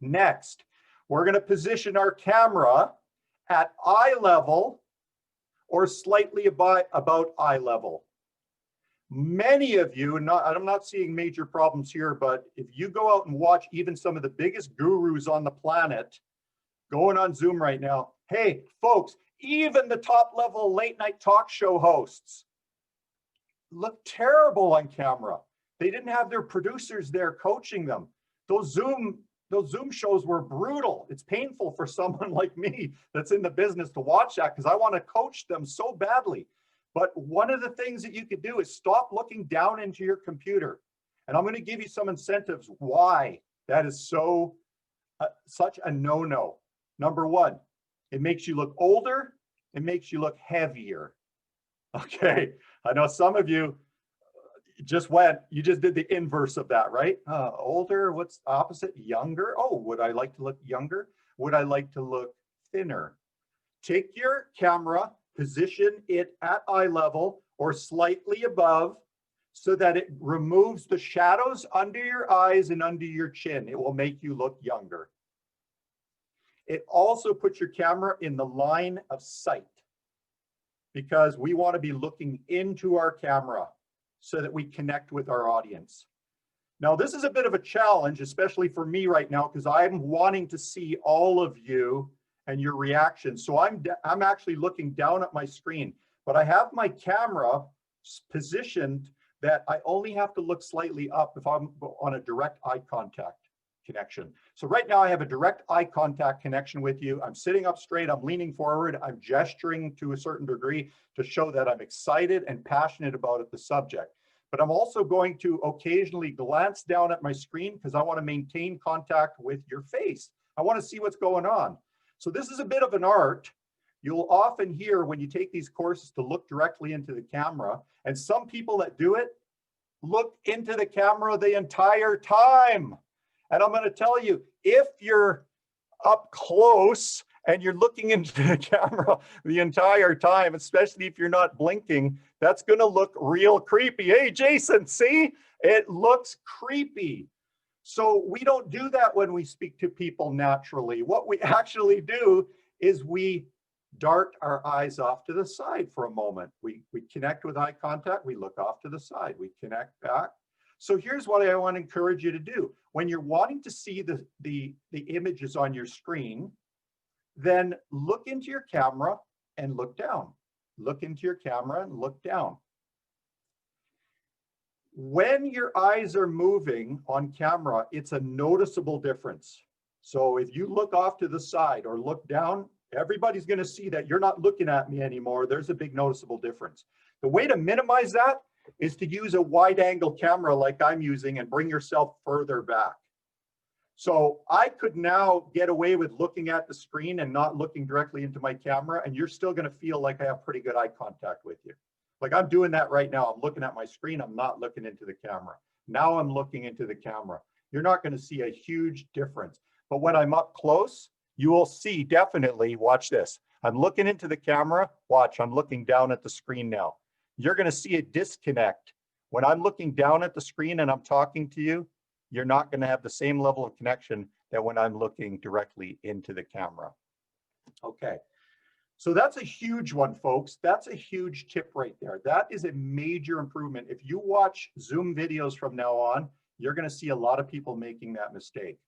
Next, we're going to position our camera at eye level or slightly about eye level. Many of you, and I'm not seeing major problems here, but if you go out and watch even some of the biggest gurus on the planet going on Zoom right now, hey, folks, even the top level late night talk show hosts look terrible on camera. They didn't have their producers there coaching them. Those Zoom shows were brutal. It's painful for someone like me that's in the business to watch that because I want to coach them so badly. But one of the things that you could do is stop looking down into your computer. And I'm going to give you some incentives why that is so such a no-no. Number one, it makes you look older. It makes you look heavier. Okay, I know some of you you just did the inverse of that, right? Older, what's opposite? Younger. Oh, would I like to look younger? Would I like to look thinner? Take your camera, position it at eye level or slightly above so that it removes the shadows under your eyes and under your chin. It will make you look younger. It also puts your camera in the line of sight because we want to be looking into our camera so that we connect with our audience. Now, this is a bit of a challenge, especially for me right now, because I'm wanting to see all of you and your reactions. So I'm actually looking down at my screen, but I have my camera positioned that I only have to look slightly up if I'm on a direct eye contact connection. So right now I have a direct eye contact connection with you. I'm sitting up straight, I'm leaning forward, I'm gesturing to a certain degree to show that I'm excited and passionate about the subject. But I'm also going to occasionally glance down at my screen because I want to maintain contact with your face. I want to see what's going on. So this is a bit of an art. You'll often hear when you take these courses to look directly into the camera, and some people that do it look into the camera the entire time. And I'm going to tell you, if you're up close and you're looking into the camera the entire time, especially if you're not blinking, that's going to look real creepy. Hey, Jason, see? It looks creepy. So we don't do that when we speak to people naturally. What we actually do is we dart our eyes off to the side for a moment. We connect with eye contact, we look off to the side, we connect back. So here's what I want to encourage you to do. When you're wanting to see the images on your screen, then look into your camera and look down. Look into your camera and look down. When your eyes are moving on camera, it's a noticeable difference. So if you look off to the side or look down, everybody's going to see that you're not looking at me anymore. There's a big noticeable difference. The way to minimize that is to use a wide angle camera like I'm using and bring yourself further back. So I could now get away with looking at the screen and not looking directly into my camera, and you're still going to feel like I have pretty good eye contact with you. Like I'm doing that right now. I'm looking at my screen. I'm not looking into the camera. Now I'm looking into the camera. You're not going to see a huge difference. But when I'm up close, you will see definitely, watch this. I'm looking into the camera. Watch, I'm looking down at the screen now. You're going to see a disconnect. When I'm looking down at the screen and I'm talking to you, you're not going to have the same level of connection that when I'm looking directly into the camera. Okay, so that's a huge one, folks. That's a huge tip right there. That is a major improvement. If you watch Zoom videos from now on, you're going to see a lot of people making that mistake.